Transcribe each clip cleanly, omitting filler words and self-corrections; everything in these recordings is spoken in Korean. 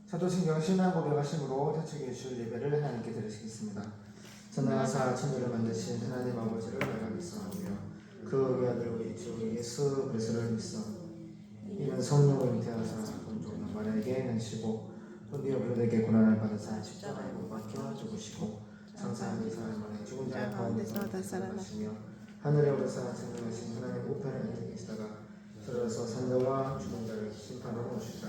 사도신경 신앙 고백하심으로 태초에 줄 예배를 하나님께 드리시겠습니다. 전능하사 천지를 만드신 하나님 아버지를 내가 믿사오며 그 외아들 우리 주 예수 그리스도를 믿사 이는 성령을 잉태하사 본종 마리아에게 능시고 본디오 빌라도에게 고난을 받으사 십자가에 못 박혀 죽으시고 장사한 지 사흘 만에 죽은 자 가운데서 다시 살아나시며 하늘에 오르사 천정하신 하나님 우편에 앉아 계시다가 들어서 산자와 죽은 자를 심판하러 오시다.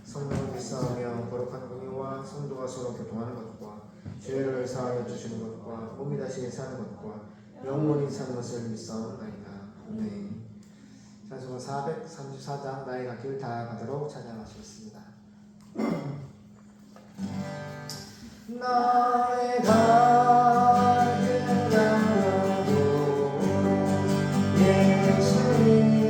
성령을 믿사하며 거룩한 공의와 성도가 서로 교통하는 것과 죄를 사하여 주시는 것과 몸이 다시 사는 것과 영원히 사는 것을 믿사옵나이다. 아멘. 찬송가 434장 나의 갓길 다 가도록 찬양하시겠습니다. 나의 갓길 가도 예수님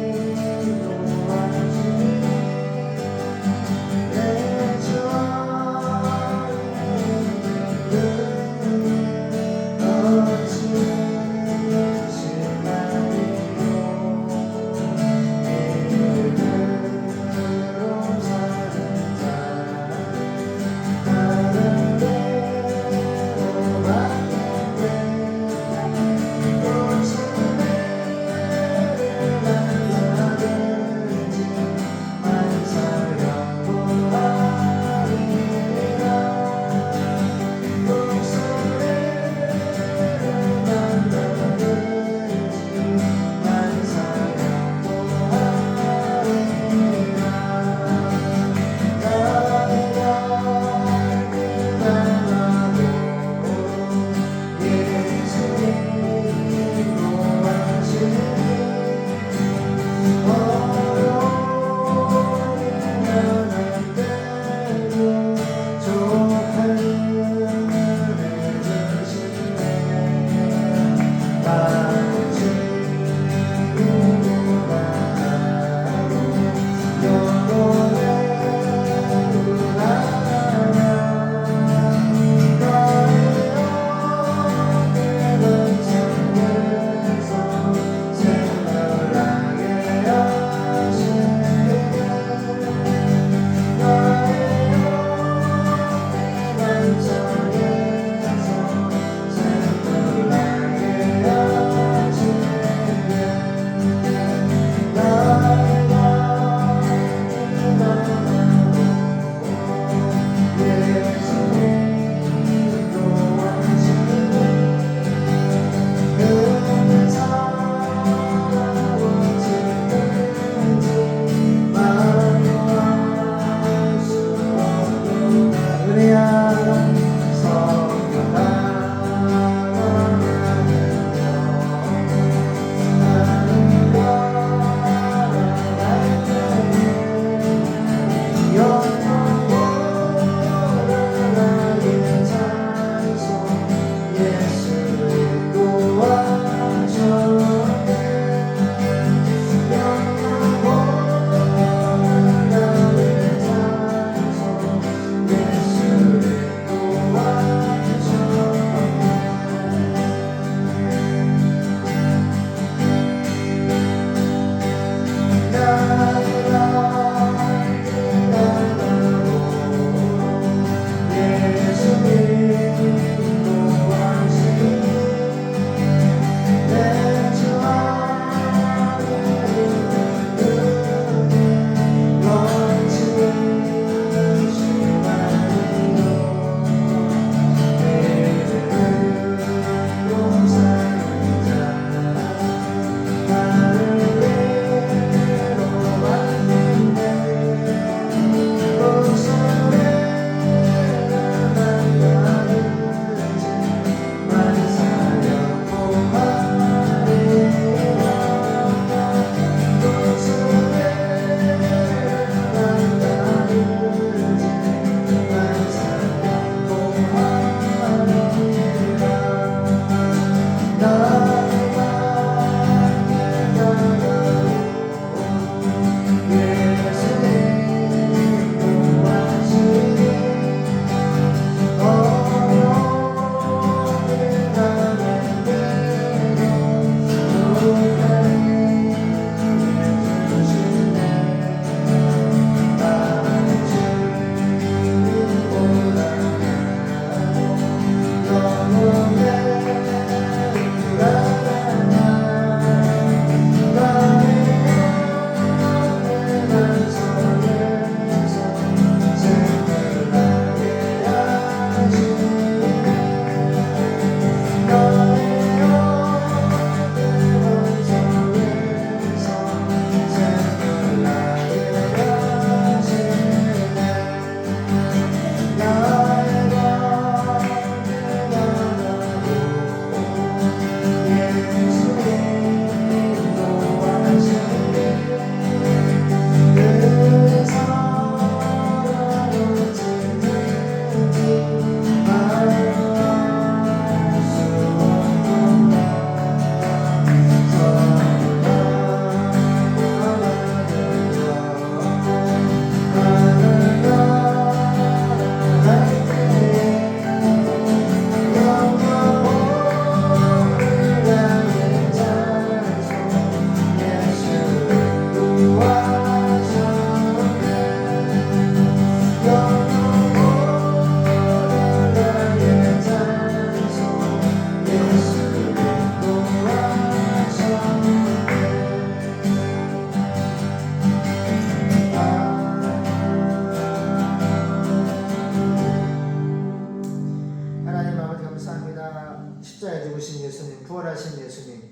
예수님, 부활하신 예수님,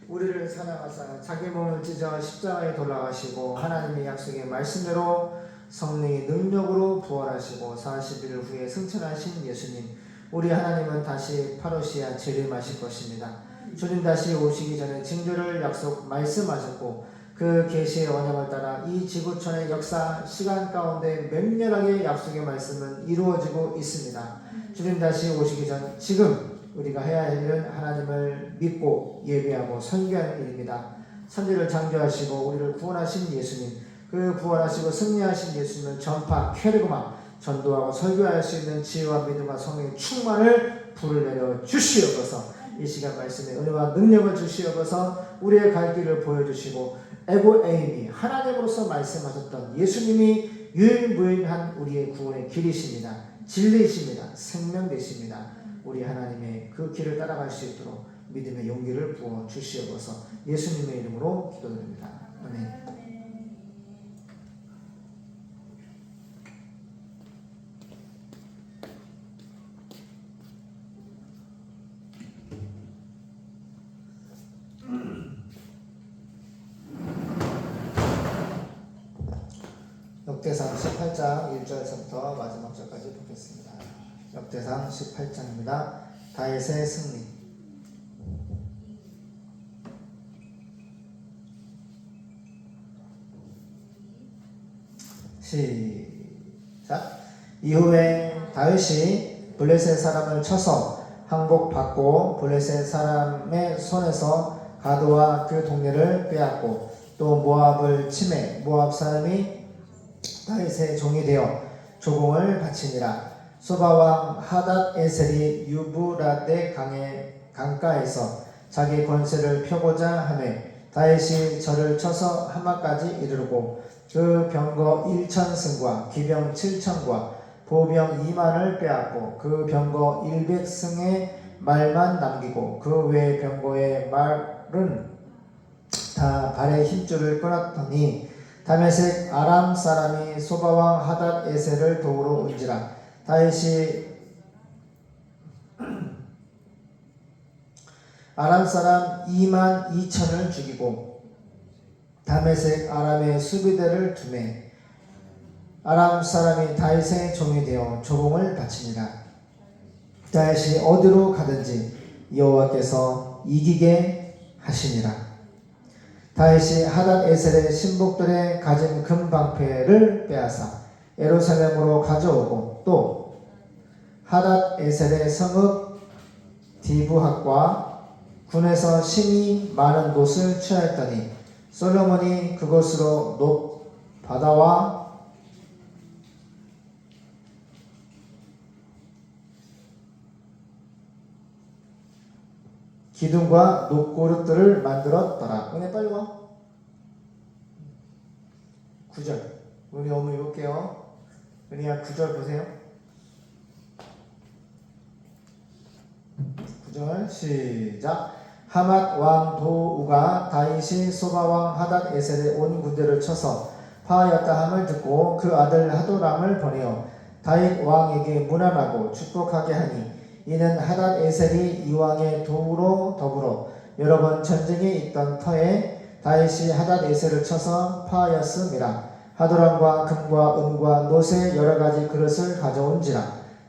우리를 사랑하사 자기 몸을 찢어 십자가에 돌아가시고 하나님의 약속의 말씀대로 성령의 능력으로 부활하시고 40일 후에 승천하신 예수님, 우리 하나님은 다시 파루시아 재림하실 것입니다. 주님 다시 오시기 전에 징조를 약속 말씀하셨고 그 계시의 언약을 따라 이 지구촌의 역사 시간 가운데 맹렬하게 약속의 말씀은 이루어지고 있습니다. 주님 다시 오시기 전 지금 우리가 해야 할 일은 하나님을 믿고 예배하고 선교하는 일입니다. 천지를 창조하시고 우리를 구원하신 예수님, 그 부활하시고 승리하신 예수님을 전파, 캐리고마, 전도하고 설교할 수 있는 지혜와 믿음과 성령의 충만을 불을 내려 주시옵소서. 이 시간 말씀에 은혜와 능력을 주시옵소서. 우리의 갈 길을 보여주시고 에고에임이 하나님으로서 말씀하셨던 예수님이 유일무이한 우리의 구원의 길이십니다. 진리이십니다. 생명 되십니다. 우리 하나님의 그 길을 따라갈 수 있도록 믿음의 용기를 부어 주시옵소서. 예수님의 이름으로 기도드립니다. 아멘. 역대상 18장 1절에서부터 마지막 절까지 보겠습니다. 역대상 18장입니다. 다윗의 승리. 시작. 이후에 다윗이 블레셋 사람을 쳐서 항복받고 블레셋 사람의 손에서 가드와 그 동네를 빼앗고 또 모압을 침해 모압 사람이 다윗의 종이 되어 조공을 바치니라. 소바왕 하닷 에셀이 유브라데 강가에서 자기 권세를 펴고자 하매 다윗이 저를 쳐서 하마까지 이르르고 그 병거 1,000승과 기병 7,000과 보병 2만을 빼앗고 그 병거 100승의 말만 남기고 그 외 병거의 말은 다 발의 힘줄을 끊었더니 다메섹 아람 사람이 소바왕 하닷 에셀을 도우러 온지라. 다윗이 아람 사람 2만 2천을 죽이고 다메섹 아람의 수비대를 두매 아람 사람이 다윗의 종이 되어 조공을 바치니라. 다윗이 어디로 가든지 여호와께서 이기게 하시니라. 다윗이 하닷 에셀의 신복들의 가진 금방패를 빼앗아 예루살렘으로 가져오고 또 하닷 에셀의 성읍 디브핫과 군에서 심히 많은 곳을 취하였더니 솔로몬이 그곳으로 높바다와 기둥과 녹고릇들을 만들었더라. 은혜 빨리 와. 9절. 우리 어머니 볼게요. 은혜야 9절 보세요. 9절 시작. 하맛 왕 도우가 다윗이 소바 왕 하닷 에셀의 온 군대를 쳐서 파하였다 함을 듣고 그 아들 하도람을 보내어 다윗 왕에게 문안하고 축복하게 하니 이는 하닷 에셀이 이왕의 도우로 더불어 여러 번 전쟁에 있던 터에 다윗이 하닷 에셀을 쳐서 파하였음이라. 하도람과 금과 은과 노새 여러 가지 그릇을 가져온지라.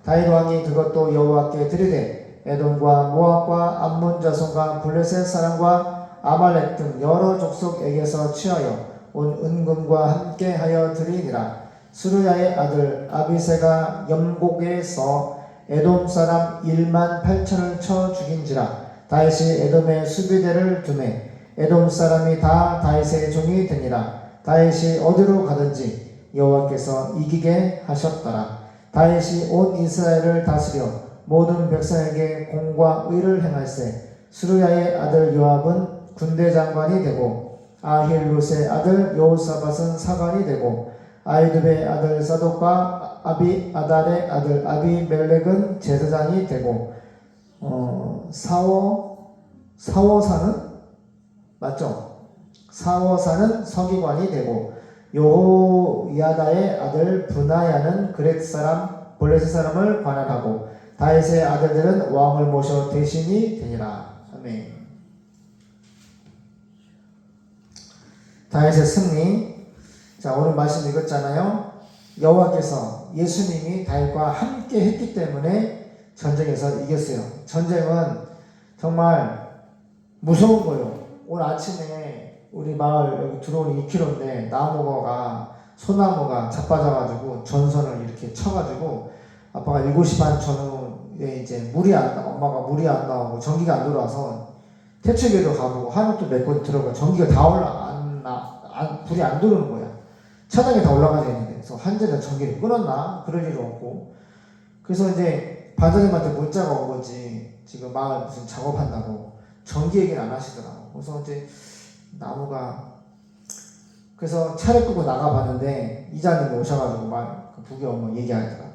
다윗 왕이 그것도 여호와께 드리되 에돔과 모압과 암몬 자손과 블레셋 사람과 아말렉 등 여러 족속에게서 취하여 온 은금과 함께하여 드리니라. 수르야의 아들 아비새가 염곡에서 에돔 사람 1만 8천을 쳐 죽인지라. 다윗이 에돔의 수비대를 두매 에돔 사람이 다 다윗의 종이 되니라. 다윗이 어디로 가든지 여호와께서 이기게 하셨더라. 다윗이 온 이스라엘을 다스려 모든 백성에게 공과 의를 행할세. 수르야의 아들 요압은 군대 장관이 되고 아힐롯의 아들 여호사밧은 사관이 되고 아이두베의 아들 사독과 아비아달의 아들 아비멜렉은 제사장이 되고 사워사는 맞죠? 사워사는 서기관이 되고 여호야다의 아들 브나야는 블레셋 사람을 관할하고 다윗의 아들들은 왕을 모셔 대신이 되니라. 아멘. 다윗의 승리. 자, 오늘 말씀 읽었잖아요. 여호와께서 예수님이 다윗과 함께 했기 때문에 전쟁에서 이겼어요. 전쟁은 정말 무서운 거예요. 오늘 아침에 우리 마을 여기 들어오니 2km인데 소나무가 자빠져가지고 전선을 이렇게 쳐가지고 아빠가 7시 반 전후에 이제 엄마가 물이 안 나오고 전기가 안 들어와서 태초기도 가보고 한옥도 몇 곳 들어가 전기가 다 불이 안 들어오는 거야. 차단이 다 올라가야 되는데. 그래서 한전에 전기를 끊었나? 그럴 일은 없고. 그래서 이제 반장님한테 문자가 온 거지. 지금 마을 무슨 작업한다고. 전기 얘기는 안 하시더라고. 그래서 이제 그래서 차를 끄고 나가봤는데 이자님이 오셔가지고 부기 엄마 얘기하더라고.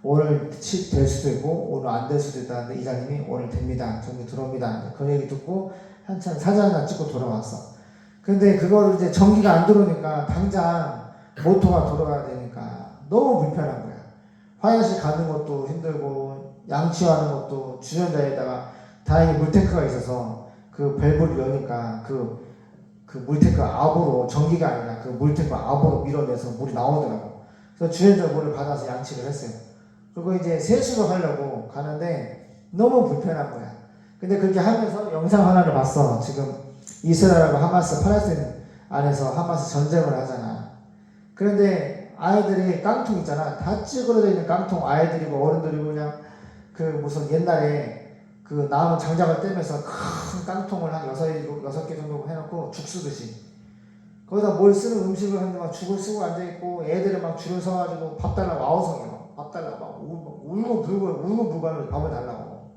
오늘 될 수도 있고 오늘 안 될 수도 있다는데 이자님이 오늘 됩니다. 전기 들어옵니다. 그 얘기 듣고 한참 사진 하나 찍고 돌아왔어. 근데 그거를 이제 전기가 안 들어오니까 당장 모터가 돌아가야 되니까 너무 불편한 거야. 화장실 가는 것도 힘들고 양치하는 것도 주전자에다가 다행히 물탱크가 있어서 그 밸브를 여니까 그 물탱크 압으로 전기가 아니라 그 물탱크 압으로 밀어내서 물이 나오더라고. 그래서 주전자 물을 받아서 양치를 했어요. 그리고 이제 세수를 하려고 가는데 너무 불편한 거야. 근데 그렇게 하면서 영상 하나를 봤어. 지금 이스라엘과 하마스 팔레스타인 안에서 하마스 전쟁을 하잖아. 그런데 아이들이 깡통 있잖아. 다 찌그러져 있는 깡통 아이들이고 어른들이고 그냥 그 무슨 옛날에 그 나무 장작을 떼면서 큰 깡통을 한 6개 정도 해놓고 죽 쓰듯이 거기다 뭘 쓰는 음식을 하는데 막 죽을 쓰고 앉아있고 애들은 막 줄을 서가지고 밥 달라고 아우성이요. 밥 달라고 막 울고 불고 하면서 밥을 달라고.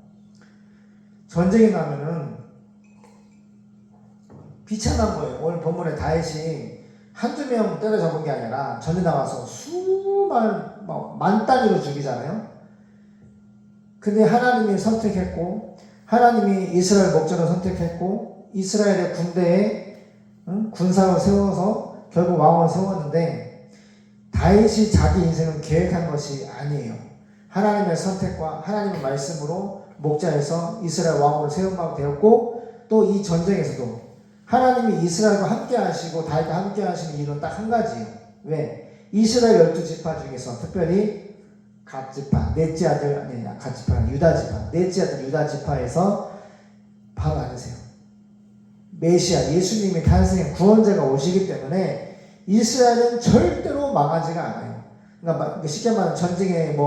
전쟁이 나면은 비참한 거예요. 오늘 본문에 다윗이 한두 명 때려잡은 게 아니라 전에 나와서 만 단위로 죽이잖아요. 근데 하나님이 선택했고 하나님이 이스라엘 목전을 선택했고 이스라엘의 군대에 군사를 세워서 결국 왕을 세웠는데 다윗이 자기 인생을 계획한 것이 아니에요. 하나님의 선택과 하나님의 말씀으로 목자에서 이스라엘 왕으로 세움받게 되었고 또 이 전쟁에서도 하나님이 이스라엘과 함께 하시고 다윗과 함께 하시는 이유는 딱 한 가지예요. 왜? 이스라엘 12지파 중에서 특별히 넷째 아들 유다지파 넷째 아들 유다지파에서 바로 안으세요. 메시아 예수님이 탄생한 구원자가 오시기 때문에 이스라엘은 절대로 망하지가 않아요. 그러니까 쉽게 말하면 전쟁에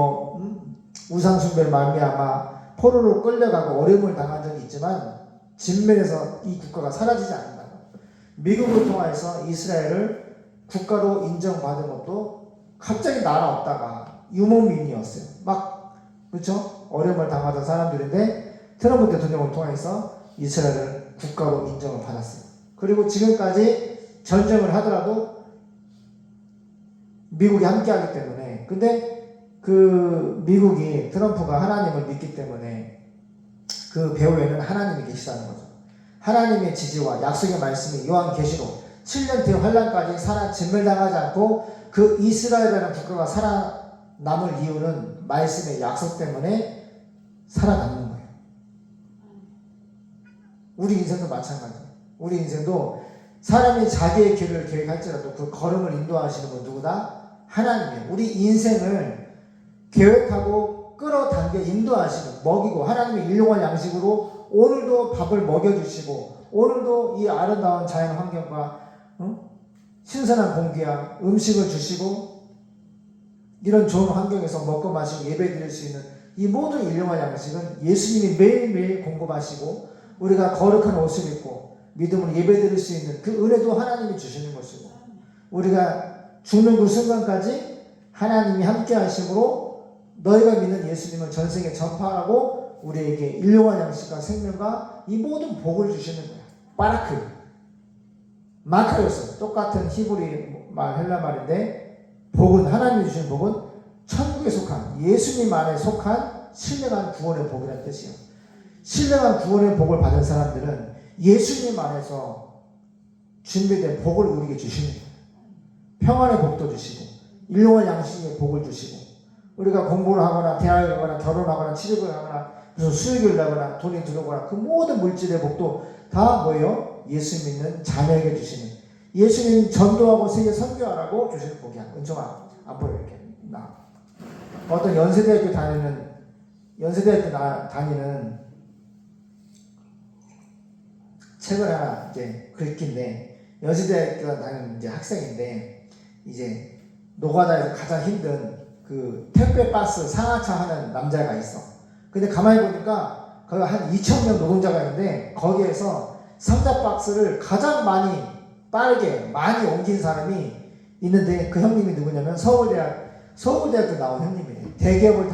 우상숭배를 말미암아 포로로 끌려가고 어려움을 당한 적이 있지만 진멸해서 이 국가가 사라지지 않는다고. 미국을 통해서 이스라엘을 국가로 인정받은 것도 갑자기 나라 없다가 유목민이었어요. 그렇죠? 어려움을 당하던 사람들인데 트럼프 대통령을 통해서 이스라엘을 국가로 인정을 받았어요. 그리고 지금까지 전쟁을 하더라도 미국이 함께하기 때문에. 근데 그 미국이 트럼프가 하나님을 믿기 때문에 그 배후에는 하나님이 계시다는 거죠. 하나님의 지지와 약속의 말씀이 요한계시록 7년 뒤 환란까지 진멸당하지 않고 그 이스라엘이라는 국가가 살아남을 이유는 말씀의 약속 때문에 살아남는 거예요. 우리 인생도 마찬가지예요. 우리 인생도 사람이 자기의 길을 계획할지라도 그 걸음을 인도하시는 분 누구다? 하나님이에요. 우리 인생을 계획하고 끌어당겨 인도하시는, 먹이고 하나님의 일용할 양식으로 오늘도 밥을 먹여주시고 오늘도 이 아름다운 자연 환경과 신선한 공기와 음식을 주시고 이런 좋은 환경에서 먹고 마시고 예배 드릴 수 있는 이 모든 일용할 양식은 예수님이 매일매일 공급하시고 우리가 거룩한 옷을 입고 믿음으로 예배 드릴 수 있는 그 은혜도 하나님이 주시는 것이고 우리가 죽는 그 순간까지 하나님이 함께 하심으로 너희가 믿는 예수님을 전세계에 전파하고 우리에게 일용할 양식과 생명과 이 모든 복을 주시는 거야. 바라크, 마카로스, 똑같은 히브리 말 헬라 말인데 복은 하나님이 주신 복은 천국에 속한 예수님 안에 속한 신령한 구원의 복이라는 뜻이에요. 신령한 구원의 복을 받은 사람들은 예수님 안에서 준비된 복을 우리에게 주시는 거예요. 평안의 복도 주시고 일용할 양식의 복을 주시고 우리가 공부를 하거나 대학을 가거나 결혼하거나 취직을 하거나 무슨 수익을 나거나 돈이 들어오거나 그 모든 물질의 복도 다 뭐예요? 예수 믿는 자녀에게 주시는, 예수님 전도하고 세계 선교하라고 주시는 복이야. 은총아, 안 보여 이렇게 나. 어떤 연세대학교 다니는 책을 하나 이제 긁긴데, 연세대학교 다니는 이제 학생인데, 이제 노가다에서 가장 힘든 그 택배 박스 상하차 하는 남자가 있어. 근데 가만히 보니까 거기 한 2,000명 노동자가 있는데, 거기에서 상자 박스를 가장 빠르게 많이 옮긴 사람이 있는데, 그 형님이 누구냐면 서울대학교 나온 형님이래. 대기업을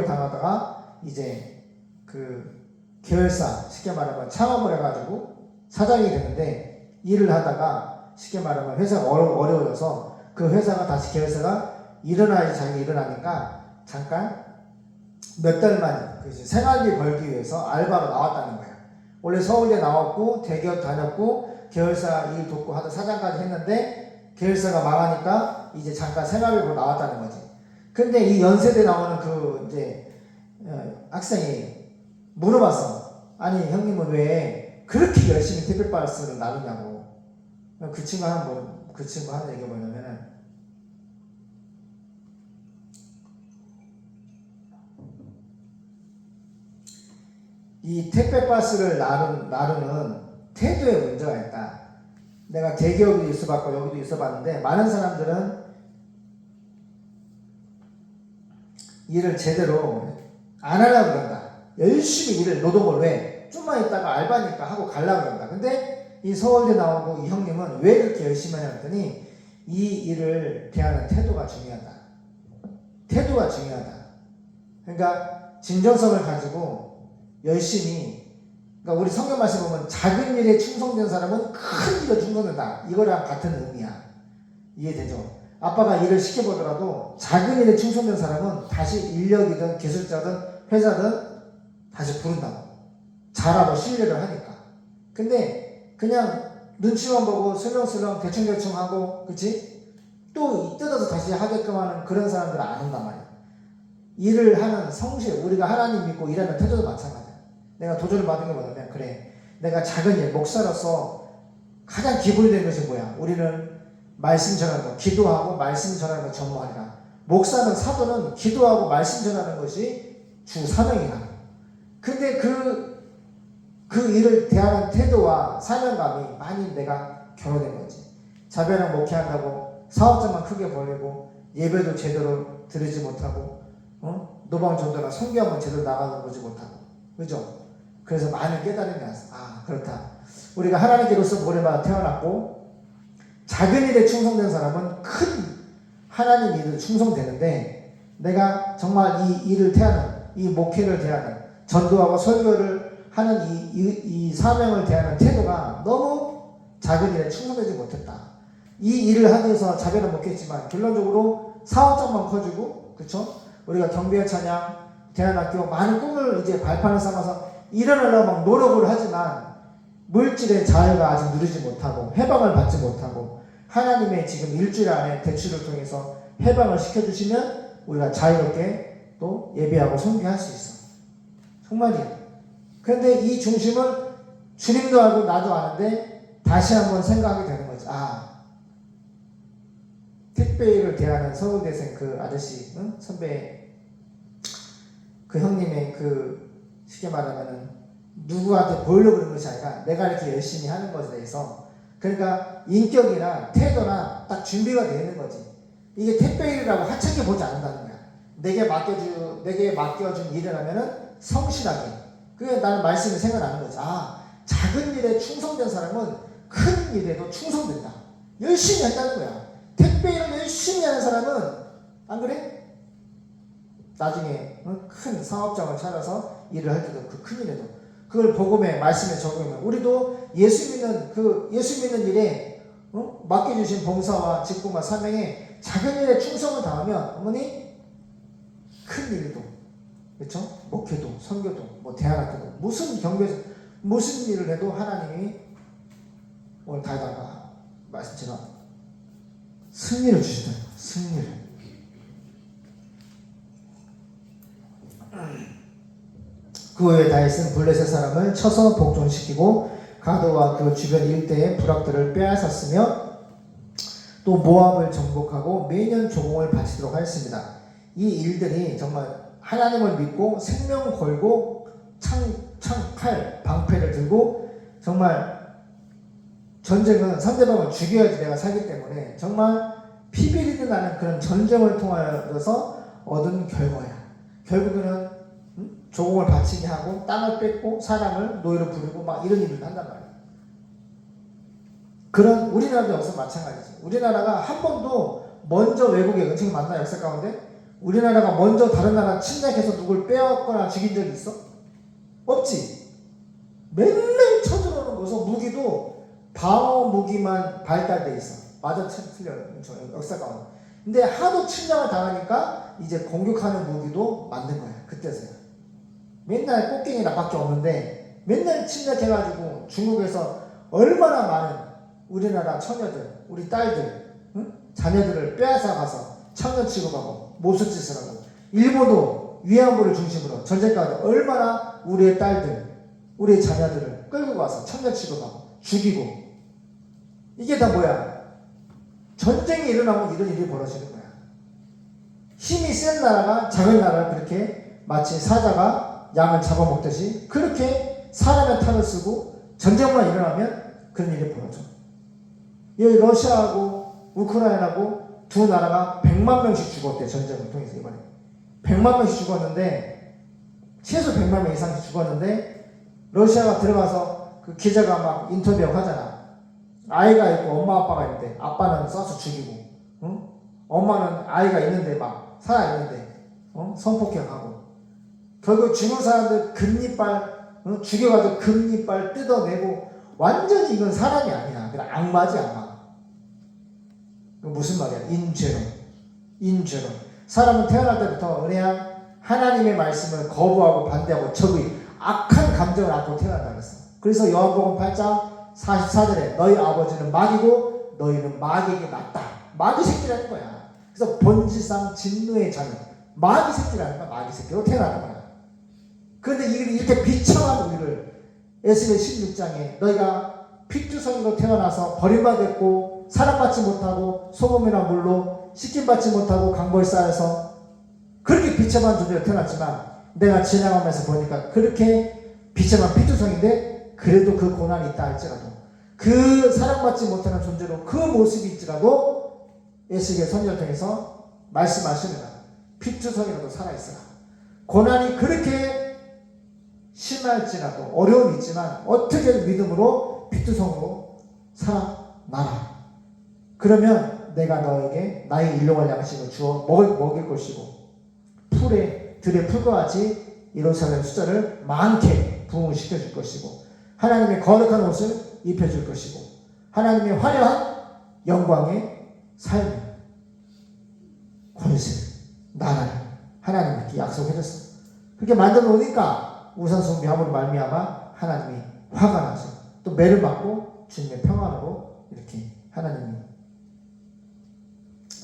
다니다가 이제 그 계열사, 쉽게 말하면 창업을 해가지고 사장이 되는데, 일을 하다가 쉽게 말하면 회사가 어려워져서 그 회사가 다시 계열사가 일어나야지 자기 일어나니까 잠깐 몇 달만 그 생활비 벌기 위해서 알바로 나왔다는 거야. 원래 서울대 나왔고 대기업 다녔고 계열사 일 돕고 하다 사장까지 했는데, 계열사가 망하니까 이제 잠깐 생활비 벌고 나왔다는 거지. 근데 이 연세대 나오는 그 이제 학생이 물어봤어. 아니 형님은 왜 그렇게 열심히 택배박스를 나누냐고. 그 친구 하는 얘기가 뭐냐면은, 이 택배박스를 나누는 태도에 문제가 있다. 내가 대기업도 있어봤고 여기도 있어봤는데, 많은 사람들은 일을 제대로 안 하려고 그런다. 열심히 일을 노동을 왜 좀만 있다가 알바니까 하고 가려고 그런다. 근데 이 서울대 나오고 이 형님은 왜 그렇게 열심히 하냐 했더니, 이 일을 대하는 태도가 중요하다. 그러니까 진정성을 가지고 열심히, 그러니까 우리 성경 말씀 보면 작은 일에 충성된 사람은 큰 일에 충성된다. 이거랑 같은 의미야. 이해되죠? 아빠가 일을 시켜보더라도 작은 일에 충성된 사람은 다시 인력이든 기술자든 회사든 다시 부른다고. 잘하고 신뢰를 하니까. 근데 그냥 눈치만 보고 슬렁슬렁 대충대충 하고, 그치? 또 뜯어서 다시 하게끔 하는 그런 사람들은 안 온단 말이야. 일을 하는 성실, 우리가 하나님 믿고 일하는 태도도 마찬가지야. 내가 도전을 받은 게 뭐냐면, 그래, 내가 작은 일, 목사로서 가장 기본이 되는 것이 뭐야? 우리는 말씀 전하는 거, 기도하고 말씀 전하는 거 전무하리라. 목사는, 사도는 기도하고 말씀 전하는 것이 주 사명이라. 근데 그 일을 대하는 태도와 사명감이 많이 내가 결여된 거지. 자배랑 목회한다고 사업장만 크게 벌리고 예배도 제대로 드리지 못하고, 노방전도나 성경은 제대로 나가보지 못하고, 그죠? 그래서 많은 깨달음이 왔어. 아, 그렇다. 우리가 하나님께로서 모래마다 태어났고, 작은 일에 충성된 사람은 큰 하나님 일에 충성되는데, 내가 정말 이 일을 대하는, 이 목회를 대하는, 전도하고 설교를 하는 이 사명을 대하는 태도가 너무 작은 일에 충성되지 못했다. 이 일을 하기 위해서 자배는 먹겠지만 결론적으로 사업장만 커지고, 그쵸? 우리가 경비의 찬양, 대안학교 많은 꿈을 이제 발판을 삼아서 일어나려고 막 노력을 하지만 물질의 자유가 아직 누리지 못하고 해방을 받지 못하고, 하나님의 지금 일주일 안에 대출을 통해서 해방을 시켜주시면 우리가 자유롭게 또 예배하고 선교할 수 있어. 정말이야. 그런데 이 중심을 주님도 알고 나도 아는데 다시 한번 생각하게 되는 거지. 아, 택배를 대하는 서울대생 그 아저씨, 선배, 그 형님의 그 쉽게 말하면은 누구한테 보이려고 그러는 것이 아니라 내가 이렇게 열심히 하는 것에 대해서, 그러니까 인격이나 태도나 딱 준비가 되어 있는 거지. 이게 택배 일이라고 하찮게 보지 않는다는 거야. 내게 맡겨준 일이라면은 성실하게. 그게 나는 말씀이 생각나는 거지. 아, 작은 일에 충성된 사람은 큰 일에도 충성된다. 열심히 한다는 거야. 택배 일을 열심히 하는 사람은, 안 그래? 나중에 큰 사업장을 차려서 일을 할 때도 그 큰 일에도 그걸 복음의 말씀에 적용하면, 우리도 예수 믿는 일에 맡겨주신 봉사와 직분과 사명에 작은 일에 충성을 다하면, 어머니, 큰 일도, 그렇죠? 목회도, 선교도, 뭐 대안학교도, 무슨 일을 해도 하나님이 오늘 다이다가 말씀처럼 승리를 주시더라고요. 승리를. 그 후에 다윗은 블레셋 사람을 쳐서 복종시키고 가드와 그 주변 일대의 부락들을 빼앗았으며 또 모압을 정복하고 매년 조공을 바치도록 하였습니다. 이 일들이 정말 하나님을 믿고 생명 걸고 칼, 방패를 들고 정말 전쟁은 상대방을 죽여야지 내가 살기 때문에 정말 피비리듯 나는 그런 전쟁을 통하여서 얻은 결과야. 결국에는 조공을 바치게 하고 땅을 뺏고 사람을 노예로 부르고 막 이런 일을 한단 말이야. 그런 우리나라도 역사 마찬가지지. 우리나라가 한 번도 먼저 외국의 은총이 만나 역사 가운데 우리나라가 먼저 다른 나라 침략해서 누굴 빼앗거나 죽인 적이 있어? 없지. 맨날 쳐들어오는 거서 무기도 방어 무기만 발달돼 있어. 맞아, 틀려요. 역사 가운데. 근데 하도 침략을 당하니까 이제 공격하는 무기도 만든 거야. 그때서야. 맨날 꽃갱이 나밖에 없는데 맨날 침략해가지고 중국에서 얼마나 많은 우리나라 처녀들, 우리 딸들, 응? 자녀들을 빼앗아 가서 청년 취급하고 모수짓을 하고 일본도 위안부를 중심으로 전쟁 가운데 얼마나 우리의 딸들, 우리의 자녀들을 끌고 가서 청년 취급하고 죽이고 이게 다 뭐야? 전쟁이 일어나면 이런 일이 벌어지는 거야. 힘이 센 나라가 작은 나라를 그렇게 마치 사자가 양을 잡아먹듯이 그렇게 사람의 탈을 쓰고 전쟁만 일어나면 그런 일이 벌어져. 여기 러시아하고 우크라이나하고 두 나라가 100만 명씩 죽었대. 전쟁을 통해서 이번에 100만 명씩 죽었는데 최소 100만 명 이상씩 죽었는데 러시아가 들어가서 그 기자가 막 인터뷰하고 하잖아. 아이가 있고 엄마 아빠가 있는데 아빠는 쏴서 죽이고 응? 엄마는 아이가 있는데 막 살아있는데 성폭행하고 결국 죽은 사람들 금리빨 죽여가지고 금리빨 뜯어내고 완전히 이건 사람이 아니야. 그냥 악마지 악마. 무슨 말이야? 인죄론. 사람은 태어날 때부터 그냥 하나님의 말씀을 거부하고 반대하고 적의 악한 감정을 안고 태어난다 그랬어. 그래서 요한복음 8장 44절에 너희 아버지는 마귀고 너희는 마귀에게 맞다. 마귀 새끼라는 거야. 그래서 본질상 진노의 자녀. 마귀 새끼라는 거야. 마귀 새끼로 태어나는 거야. 그런데 이렇게 비참한 우리를 에스겔 16장에 너희가 핏주성으로 태어나서 버림받았고 사랑받지 못하고 소금이나 물로 씻김받지 못하고 강보에 쌓여서 그렇게 비참한 존재로 태어났지만 내가 지나가면서 보니까 그렇게 비참한 핏주성인데 그래도 그 고난이 있다 할지라도 그 사랑받지 못하는 존재로 그 모습이 있지라도 에스겔 선지자를 통해서 말씀하시는 핏주성이라도 살아있으라. 고난이 그렇게 심할지라도 어려움이 있지만 어떻게든 믿음으로 핏주성으로 살아나라. 그러면 내가 너에게 나의 일용할 양식을 주어 먹일 것이고 들의 풀과 같이 예루살렘 숫자를 많게 부흥시켜 줄 것이고 하나님의 거룩한 옷을 입혀줄 것이고 하나님의 화려한 영광의 삶, 권세, 나라를 하나님께 약속해줬어. 그렇게 만들어 놓으니까 우상 숭배함으로 말미암아 하나님이 화가 나서 또 매를 맞고 주님의 평안으로 이렇게 하나님이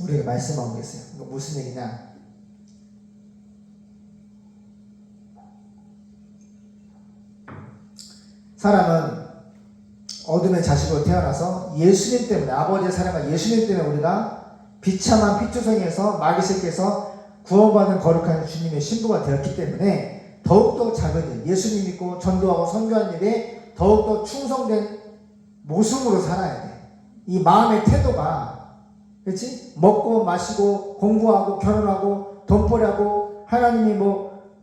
우리에게 말씀하고 계세요. 이거 무슨 얘기냐? 사람은 어둠의 자식으로 태어나서 예수님 때문에 아버지의 사랑과 예수님 때문에 우리가 비참한 핏주성에서 마귀 새끼에서 구원받은 거룩한 주님의 신부가 되었기 때문에 더욱더 작은 일, 예수님 믿고 전도하고 선교하는 일에 더욱더 충성된 모습으로 살아야 돼. 이 마음의 태도가 그렇지? 먹고 마시고 공부하고 결혼하고 돈벌이하고 하나님이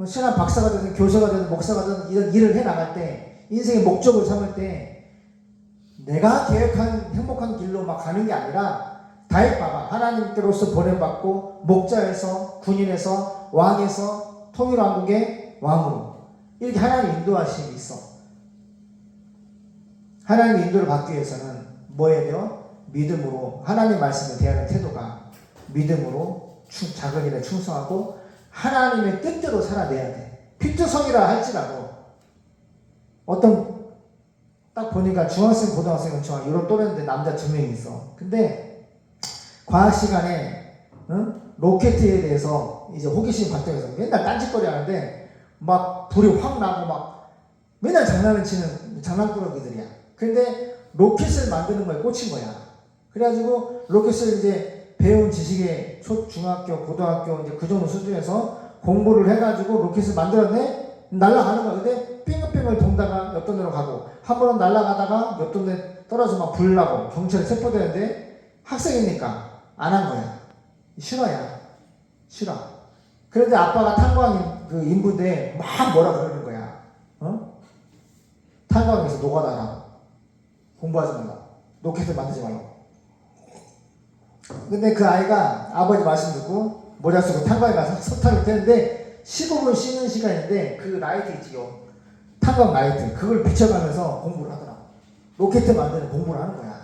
신학 박사가 되든 교사가 되든 목사가 되든 이런 일을 해나갈 때 인생의 목적을 삼을 때 내가 계획한 행복한 길로 막 가는 게 아니라 다윗 봐봐. 하나님께로서 보내받고 목자에서 군인에서 왕에서 통일왕국의 왕으로 이렇게 하나님 인도하심이 있어. 하나님의 인도를 받기 위해서는 뭐 해야 돼요? 믿음으로 하나님 말씀을 대하는 태도가 믿음으로 작은 일에 충성하고 하나님의 뜻대로 살아내야 돼. 핏주성이라 할지라도 어떤 딱 보니까 중학생, 고등학생, 중학생 이런 또래인데 남자 2명이 있어. 근데 과학 시간에 로켓에 대해서 이제 호기심 발동해서 맨날 딴짓거리 하는데 막 불이 확 나고 막 맨날 장난을 치는 장난꾸러기들이야. 근데 로켓을 만드는 거에 꽂힌 거야. 그래가지고 로켓을 이제 배운 지식의 중학교, 고등학교 이제 그 정도 수준에서 공부를 해가지고 로켓을 만들었네? 날아가는 거야. 근데 빙글빙글 돈다가 옆 돈으로 가고 한 번은 날아가다가 옆 돈에 떨어져 막 불나고 경찰에 체포되는데 학생이니까 안 한 거야. 실화야. 실화. 그런데 아빠가 탄광 그 인부인데 막 뭐라 그러는 거야. 탄광에서 노가다라고. 공부하지 말라고. 로켓을 만들지 말라고. 근데 그 아이가 아버지 말씀 듣고 모자 쓰고 탄광에 가서 석탄을 떼는데 15분 쉬는 시간인데 그 라이트 있지요. 탄광 라이트. 그걸 비춰가면서 공부를 하더라고. 로켓 만드는 공부를 하는 거야.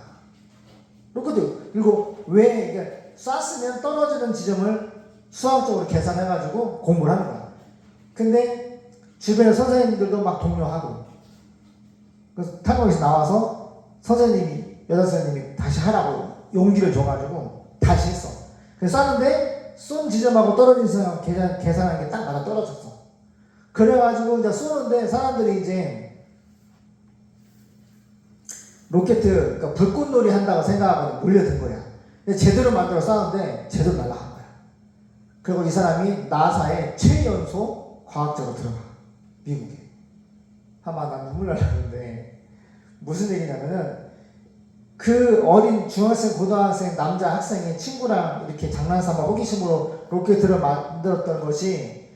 로켓 그리고 왜 이게 쐈으면 떨어지는 지점을 수학적으로 계산해가지고 공부를 하는 거야. 근데 주변에 선생님들도 막 독려하고 그래서 탄광에서 나와서 선생님이 여자 선생님이 다시 하라고 용기를 줘가지고 다시 했어. 그래서 쐈는데 쏜 지점하고 떨어진 지점 계산한 게 딱 맞아 떨어졌어. 그래가지고 이제 쏘는데 사람들이 이제 로켓 그러니까 불꽃놀이 한다고 생각하고 몰려든 거야. 근데 제대로 만들어 쐈는데 제대로 날아간 거야. 그리고 이 사람이 나사의 최연소 과학자로 들어가. 미국에. 아마 난 눈물 나는데 무슨 얘기냐면은 그 어린 중학생, 고등학생, 남자 학생이 친구랑 이렇게 장난삼아 호기심으로 로켓을 만들었던 것이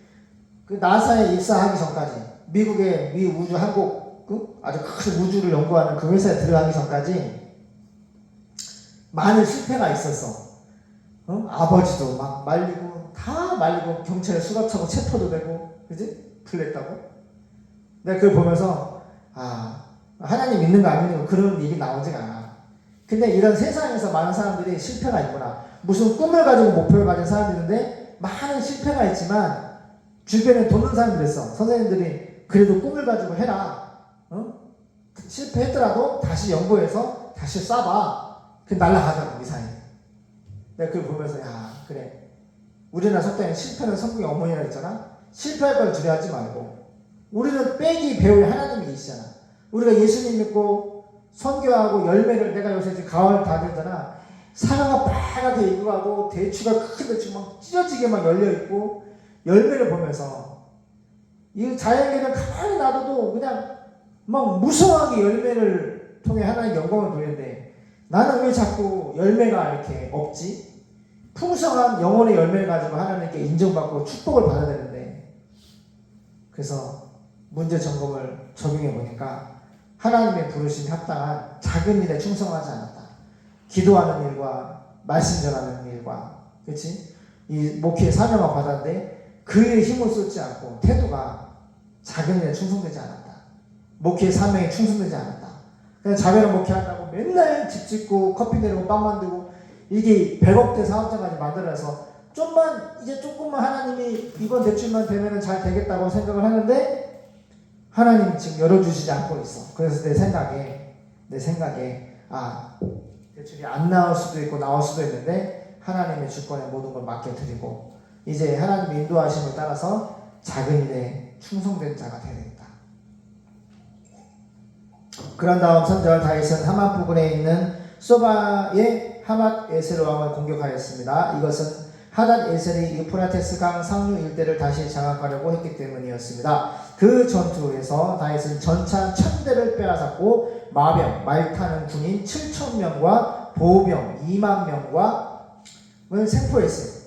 그 나사에 입사하기 전까지 미국의 미 우주 한국 아주 큰 우주를 연구하는 그 회사에 들어가기 전까지 많은 실패가 있었어. 아버지도 막 말리고 다 말리고 경찰에 수갑차고 체포도 되고 그지? 풀렸다고? 내가 그걸 보면서 하나님 믿는 거 안 믿는 거 그런 일이 나오지가 않아. 근데 이런 세상에서 많은 사람들이 실패가 있구나. 무슨 꿈을 가지고 목표를 가진 사람이 있는데 많은 실패가 있지만 주변에 돕는 사람들이 있어. 선생님들이 그래도 꿈을 가지고 해라. 실패했더라도 다시 연구해서 다시 쏴봐. 그 날아가더라고 미사일. 내가 그걸 보면서 그래. 우리나라 속담에 실패는 성공의 어머니라 했잖아. 실패할 걸 두려워하지 말고 우리는 빼기 배울 하나님이 계시잖아. 우리가 예수님 믿고 선교하고 열매를 내가 요새 지금 가을 다 되잖아. 사과가 빨갛게 익어가고 대추가 큰 대추 막 찢어지게 막 열려있고 열매를 보면서 이 자연계는 가만히 놔둬도 그냥 막 무성하게 열매를 통해 하나님 영광을 돌리는데 나는 왜 자꾸 열매가 이렇게 없지? 풍성한 영혼의 열매를 가지고 하나님께 인정받고 축복을 받아야 되는데 그래서 문제 점검을 적용해 보니까 하나님의 부르심이 합당한 작은 일에 충성하지 않았다. 기도하는 일과 말씀 전하는 일과 그렇지? 이 목회의 사명을 받았는데 그 일에 힘을 쏟지 않고 태도가 작은 일에 충성되지 않았다. 목회의 사명에 충성되지 않았다. 그냥 자별한 목회한다고 맨날 집 짓고 커피 내리고 빵 만들고 이게 100억대 사업장까지 만들어서 이제 조금만 하나님이 이번 대출만 되면 잘 되겠다고 생각을 하는데 하나님 지금 열어주시지 않고 있어. 그래서 내 생각에 대출이 안 나올 수도 있고 나올 수도 있는데 하나님의 주권에 모든 걸 맡겨드리고 이제 하나님의 인도하심을 따라서 작은 일에 충성된 자가 되야 되겠다. 그런 다음 3절 다윗은 하맛 부근에 있는 소바의 하맛 에셀 왕을 공격하였습니다. 이것은 하닷 에셀이 유프라테스 강 상류 일대를 다시 장악하려고 했기 때문이었습니다. 그 전투에서 다윗은 전차 1000대를 빼앗았고 마병, 말 타는 군인 7000명과 보병 20,000명과 생포했어요.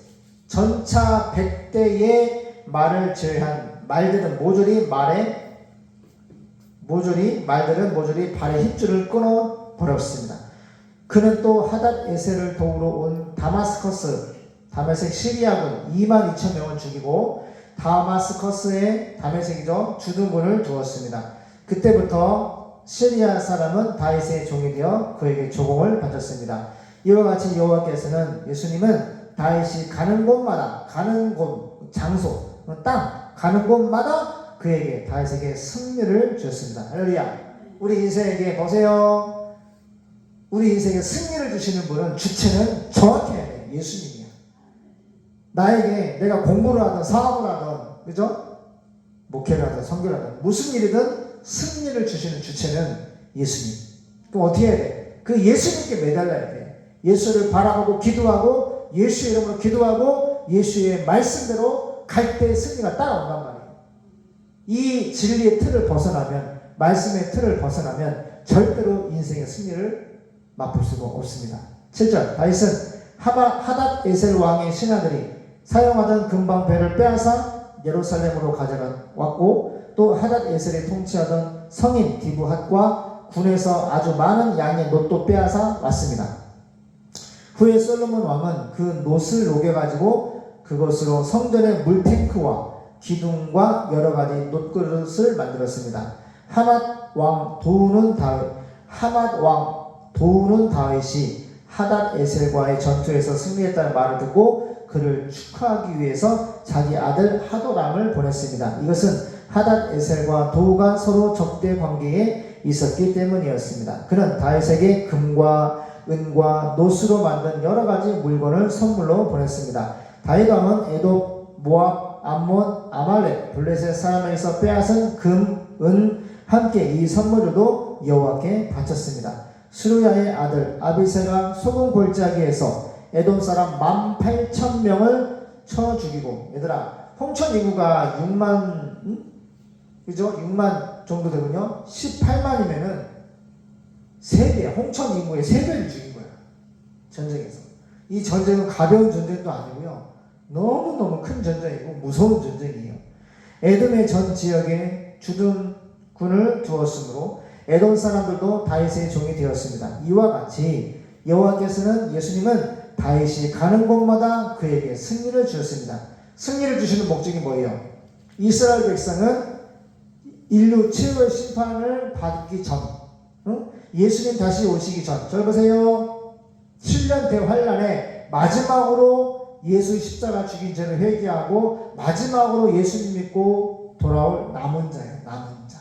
전차 100대의 말을 제외한 말들은 모조리 발의 힘줄을 끊어버렸습니다. 그는 또 하닷 에셀을 도우러 온 다메섹 시리아군 22,000명을 죽이고 다메섹의 주둔군을 두었습니다. 그때부터 시리아 사람은 다윗의 종이 되어 그에게 조공을 바쳤습니다. 이와 같이 여호와께서는 예수님은 다윗이 가는 곳, 장소, 땅, 가는 곳마다 그에게 다윗에게 승리를 주셨습니다. 할렐루야. 우리 인생에게 보세요. 우리 인생에 승리를 주시는 분은 주체는 정확해야 돼. 예수님이야. 나에게 내가 공부를 하든 사업을 하든 그죠? 목회를 하든 선교를 하든 무슨 일이든 승리를 주시는 주체는 예수님. 그럼 어떻게 해야 돼? 그 예수님께 매달려야 돼. 예수를 바라보고 기도하고 예수의 이름으로 기도하고 예수의 말씀대로 갈 때 승리가 따라온단 말이에요. 이 진리의 틀을 벗어나면, 말씀의 틀을 벗어나면 절대로 인생의 승리를 맛볼 수가 없습니다. 7절 다윗은 하닷 에셀 왕의 신하들이 사용하던 금방패를 빼앗아 예루살렘으로 가져왔고 또 하닷 에셀이 통치하던 성인 디브핫과 군에서 아주 많은 양의 놋도 빼앗아 왔습니다. 후에 솔로몬 왕은 그 놋을 녹여가지고 그것으로 성전의 물탱크와 기둥과 여러가지 놋그릇을 만들었습니다. 하맛 왕 도우는 다윗이 하닷 에셀과의 전투에서 승리했다는 말을 듣고 그를 축하하기 위해서 자기 아들 하도람을 보냈습니다. 이것은 하닷 에셀과 도우가 서로 적대 관계에 있었기 때문이었습니다. 그는 다윗에게 금과 은과 놋으로 만든 여러 가지 물건을 선물로 보냈습니다. 다윗 왕은 에돔, 모압, 암몬, 아말렉, 블레셋 사람에게서 빼앗은 금, 은 함께 이 선물도 여호와께 바쳤습니다. 스루야의 아들 아비새가 소금 골짜기에서 에돔 사람 18,000명을 쳐 죽이고, 얘들아 홍천 인구가 6만 정도 되군요. 18만이면은 3배, 홍천 인구의 3배를 죽인 거야. 전쟁에서. 이 전쟁은 가벼운 전쟁도 아니고요. 너무너무 큰 전쟁이고 무서운 전쟁이에요. 에돔의 전 지역에 주둔군을 두었으므로 에돔 사람들도 다윗의 종이 되었습니다. 이와 같이 여호와께서는 예수님은 다윗이 가는 곳마다 그에게 승리를 주셨습니다. 승리를 주시는 목적이 뭐예요? 이스라엘 백성은 인류 최후의 심판을 받기 전, 예수님 다시 오시기 전, 저 보세요. 7년 대환란에 마지막으로 예수의 십자가 죽인 죄를 회개하고 마지막으로 예수님 믿고 돌아올 남은 자예요. 남은 자.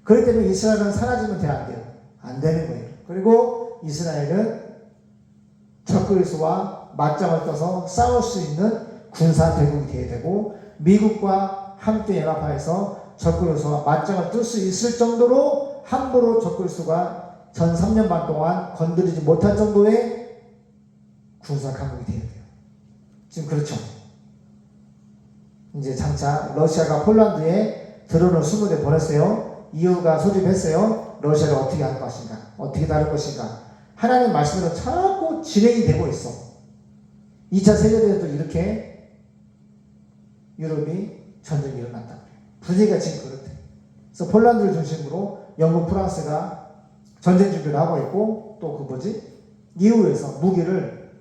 그렇기 때문에 이스라엘은 사라지면 안 돼요. 안 되는 거예요. 그리고 이스라엘은 적그리스도와 맞짱을 떠서 싸울 수 있는 군사 대국이 되어야 되고, 미국과 함께 연합하여서 적그리스도와 맞짱을 뜰 수 있을 정도로 함부로 적그리스도가 전 3년 반 동안 건드리지 못할 정도의 군사 강국이 되어야 돼요. 지금 그렇죠. 이제 장차 러시아가 폴란드에 드론을 20대 보냈어요. EU가 소집했어요. 러시아를 어떻게 할 것인가, 어떻게 다룰 것인가. 하나님 말씀으로 자꾸 진행이 되고 있어. 2차 세계대전도 이렇게 유럽이 전쟁이 일어났다 그래요. 분위기가 지금 그렇대. 그래서 폴란드를 중심으로 영국, 프랑스가 전쟁 준비를 하고 있고, 또 EU에서 무기를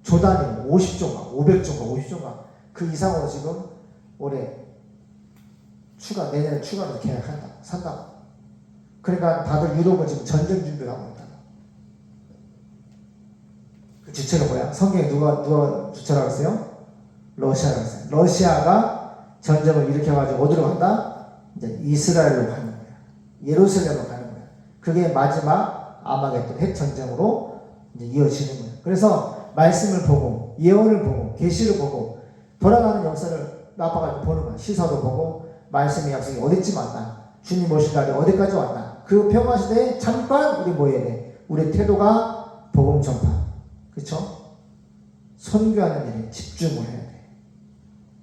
조단위 50조가, 500조가, 50조가 그 이상으로 지금 올해 내년에 추가로 계약한다, 산다고. 그러니까 다들 유럽은 지금 전쟁 준비를 하고 있다. 그 주체가 뭐야? 성경에 누가 주체라고 했어요? 러시아라고 했어요. 러시아가 전쟁을 일으켜가지고 어디로 간다? 이제 이스라엘로 가는 거야. 예루살렘으로 가는 거야. 그게 마지막 아마겟돈 핵전쟁으로 이제 이어지는 거야. 그래서 말씀을 보고, 예언을 보고, 계시를 보고, 돌아가는 역사를 아빠가 보는 거야. 시사도 보고, 말씀의 약속이 어디쯤 왔나? 주님 오신 날이 어디까지 왔나? 그 평화시대에 잠깐 우리 뭐 해야 돼? 우리 태도가 복음 전파. 그렇죠? 선교하는 일에 집중을 해야 돼.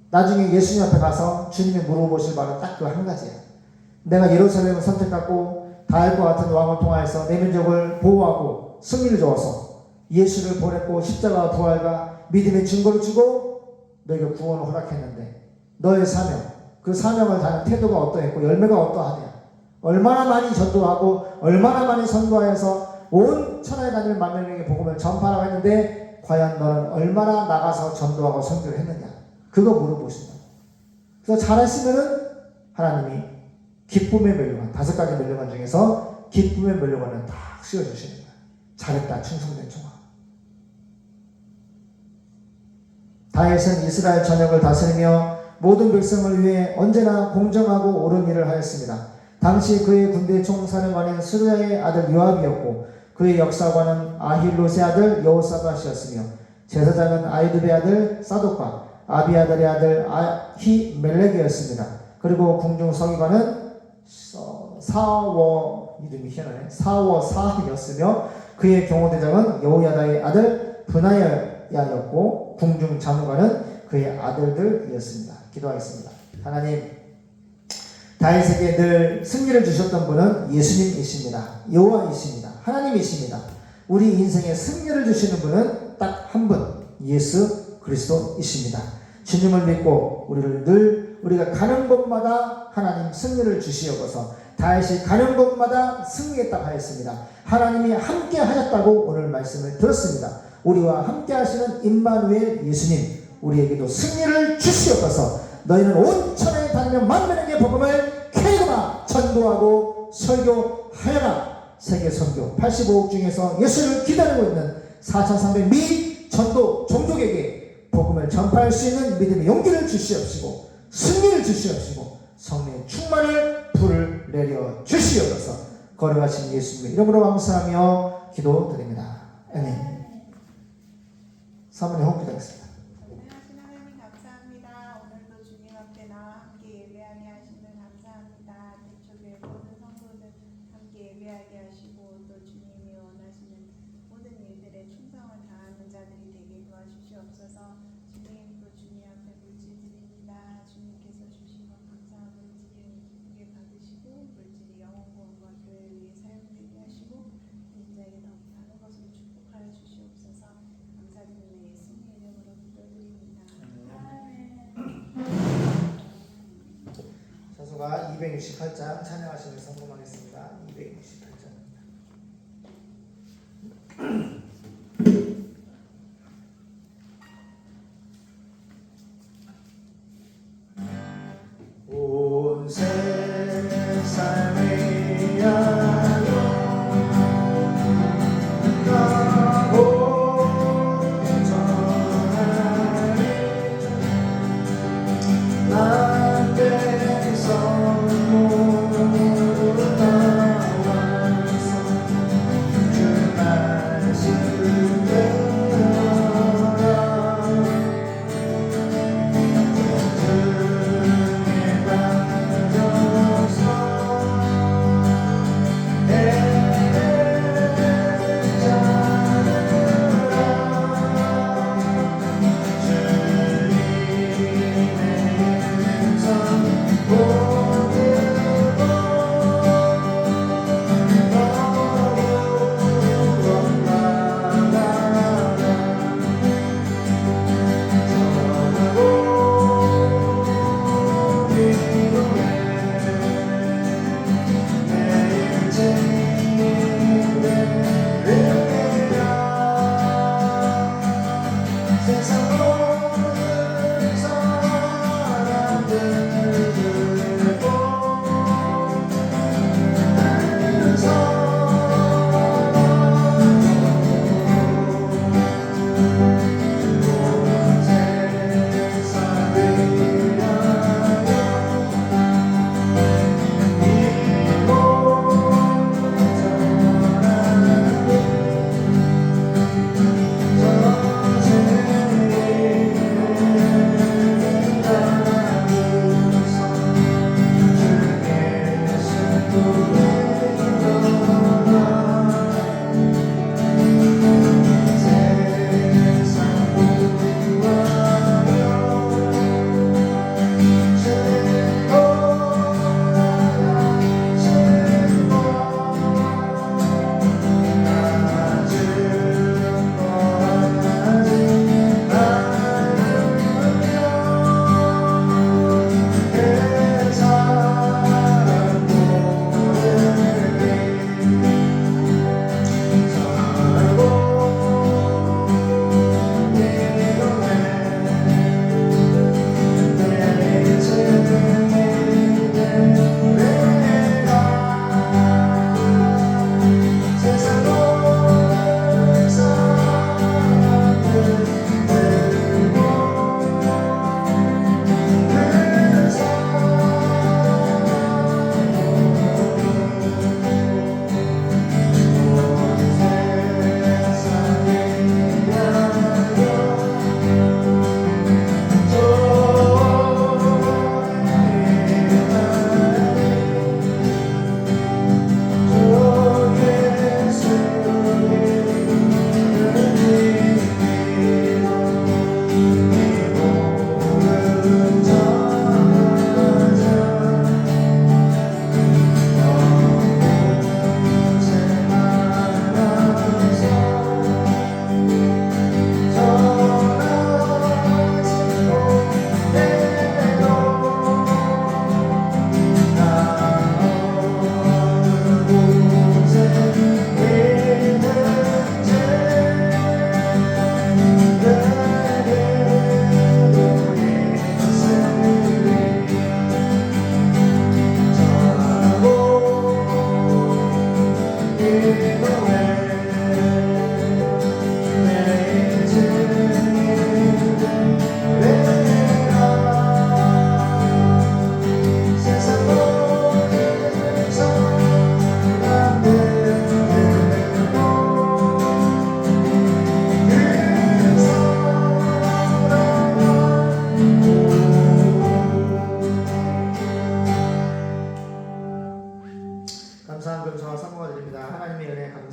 나중에 예수님 앞에 가서 주님이 물어보실 말은 딱 그 한 가지야. 내가 예루살렘을 선택하고 다윗과 같은 왕을 통하여서 내 민족을 보호하고 승리를 주어서 예수를 보냈고 십자가와 부활과 믿음의 증거를 주고 너에게 구원을 허락했는데, 너의 사명, 그 사명을 다하는 태도가 어떠했고 열매가 어떠하냐? 얼마나 많이 전도하고 얼마나 많이 선도하여서 온 천하에 다니는 만민에게 복음을 전파하라고 했는데, 과연 너는 얼마나 나가서 전도하고 선교를 했느냐? 그거 물어보신다. 그래서 잘했으면은 하나님이 기쁨의 멸류관, 5가지 멸류관 중에서 기쁨의 멸류관을 딱 씌워주시는 거야. 잘했다, 충성된 종아. 다윗은 이스라엘 전역을 다스리며 모든 백성을 위해 언제나 공정하고 옳은 일을 하였습니다. 당시 그의 군대 총사령관은 스루야의 아들 요압이었고, 그의 역사관은 아힐롯의 아들 여호사밧이었으며, 제사장은 아히두베의 아들 사독과 아비아달의 아들 아히멜렉이었습니다. 그리고 궁중 서기관은 사워 이름이 희한하네. 사워사였으며 그의 경호대장은 여호야다의 아들 브나야였고 궁중 자무관은 그의 아들들이었습니다. 기도하겠습니다. 하나님, 다윗에게 늘 승리를 주셨던 분은 예수님이십니다. 여호와이십니다. 하나님이십니다. 우리 인생에 승리를 주시는 분은 딱 한 분, 예수 그리스도이십니다. 주님을 믿고 우리가 가는 곳마다 하나님 승리를 주시옵소서. 다윗이 가는 곳마다 승리했다고 하였습니다. 하나님이 함께 하셨다고 오늘 말씀을 들었습니다. 우리와 함께 하시는 임마누엘 예수님, 우리에게도 승리를 주시옵소서. 너희는 온 천하에 다니며 만민에게 복음을 계급하 전도하고 설교하여라. 세계 선교 85억 중에서 예수를 기다리고 있는 4,300 미 전도 종족에게 복음을 전파할 수 있는 믿음의 용기를 주시옵시고 승리를 주시옵시고 성령의 충만을 불을 내려 주시옵소서. 거룩하신 예수님의 이름으로 감사하며 기도드립니다. 아멘. 사모님 호흡 부탁드리겠습니다. 하신 하나님 감사합니다. 오늘도 주님 앞에 나와 함께 예배하게 하시는 감사합니다. 대초교회 모든 성도들 함께 예배하게 하시고 또 주님이 원하시는 모든 일들에 충성을 다하는 자들이 되게 도와주시옵소서. 주님, 또 주님 앞에 물질드립니다. 주님께서 주신 것 감사한 물질을 기쁘게 받으시고 물질이 영혼과 교회를 위해 사용되게 하시고 인자에게 더 많은 것을 축복하여 주시옵소서. 감사드리며 예수님 이름으로 기도드립니다. 찬송가 268장 찬양하시면서 성공하겠습니다. 268장. 온 세상을 위하여 가고 전하리 난 백성 모두 나와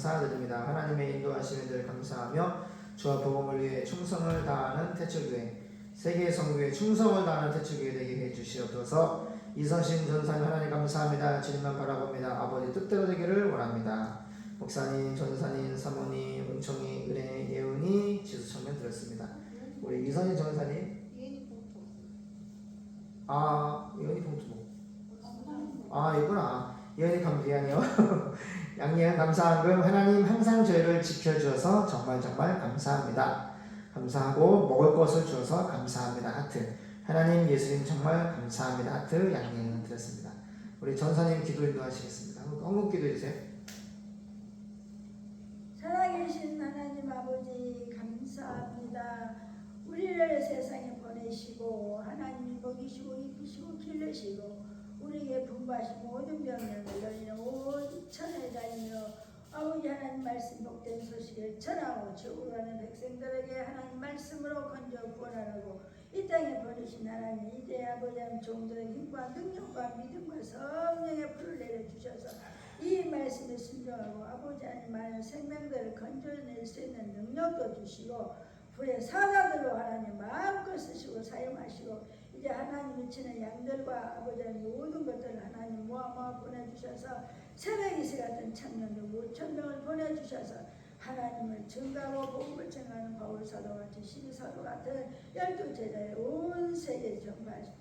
감사드립니다. 하나님의 인도하심에 늘 감사하며 주와 복음을 위해 충성을 다하는 태초교회 세계 성교회 충성을 다하는 태초교회 되게 해주시옵소서. 이성신 전사님 하나님 감사합니다. 주님만 바라봅니다. 아버지 뜻대로 되기를 원합니다. 목사님, 전사님, 사모님, 은총이, 은혜, 예은이, 지수청년 드렸습니다. 우리 이성신 전사님, 예은이 봉투 이구나. 예은이 감기하네요. 양예은 감사한금 하나님 항상 저희를 지켜주셔서 정말 감사합니다. 감사하고 먹을 것을 주셔서 감사합니다. 하트. 하나님 예수님 정말 감사합니다. 하트. 양예은 드렸습니다. 우리 전사님 기도 인도하시겠습니다. 한국 기도해 주세요. 살아계신 하나님 아버지 감사합니다. 우리를 세상에 보내시고 하나님이 먹이시고 입히시고 기르시고 우리에게 분부하시고 모든 병력을 너희는 온 천에 다니며 아버지 하나님 말씀 복된 소식을 전하고 지옥으로 가는 백성들에게 하나님 말씀으로 건져 구원하라고 이 땅에 보내신 하나님 이제 아버지 하나님 종들의 힘과 능력과 믿음과 성령의 불을 내려주셔서 이 말씀에 순종하고 아버지 하나님 많은 생명들을 건져낼 수 있는 능력도 주시고 불의 사자들로 하나님 마음껏 쓰시고 사용하시고 이제 하나님이 치는 양들과 아버지 하나님 모든 것들을 하나님 모아 보내주셔서 새벽 이슬 같은 청년들 5,000명을 보내주셔서 하나님을 증가하고 복음을 전하는 바울사도 같이 시리사도 같은 12제자의 온 세계에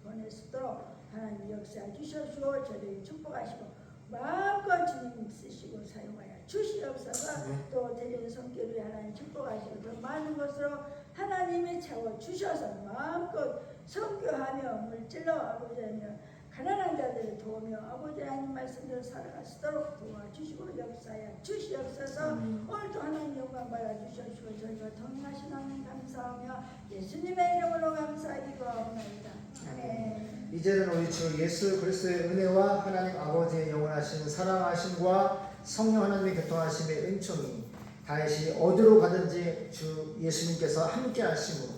보낼 수 있도록 하나님 역사해 주셔서 저들이 축복하시고 마음껏 주님 쓰시고 사용하여 주시옵소서. 또 드리는 손길을 하나님 축복하시고 더 많은 것으로 하나님이 채워주셔서 마음껏 선교하며 물질로 아버지 하나님 가난한 자들을 도우며 아버지 하나님 말씀대로 살아갈 수 있도록 도와주시고 역사하여 주시옵소서. 오늘도 하나님 영광 받아주시옵시고 저희가 동행하신 하나님 감사하며 예수님의 이름으로 감사드리고옵나이다. 아멘. 이제는 우리 주 예수 그리스도의 은혜와 하나님 아버지의 영원하신 사랑하심과 성령 하나님의 교통하심의 은총이 다윗이 어디로 가든지 주 예수님께서 함께 하심으로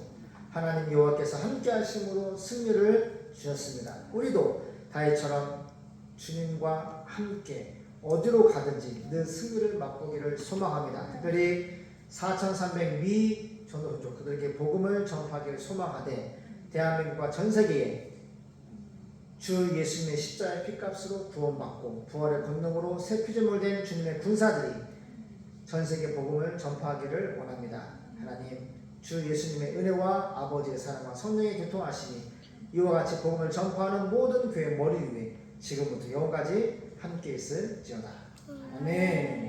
하나님 여호와께서 함께 하심으로 승리를 주셨습니다. 우리도 다윗처럼 주님과 함께 어디로 가든지 늘 승리를 맛보기를 소망합니다. 특별히 4,300위 전도부족 그들에게 복음을 전파하기를 소망하되 대한민국과 전 세계에 주 예수님의 십자가의 피값으로 구원받고 부활의 권능으로 새 피조물된 주님의 군사들이 전 세계 복음을 전파하기를 원합니다. 하나님 주 예수님의 은혜와 아버지의 사랑과 성령의 교통하심이 이와 같이 복음을 전파하는 모든 교회 머리 위에 지금부터 영원까지 함께 있을지어다. 아멘.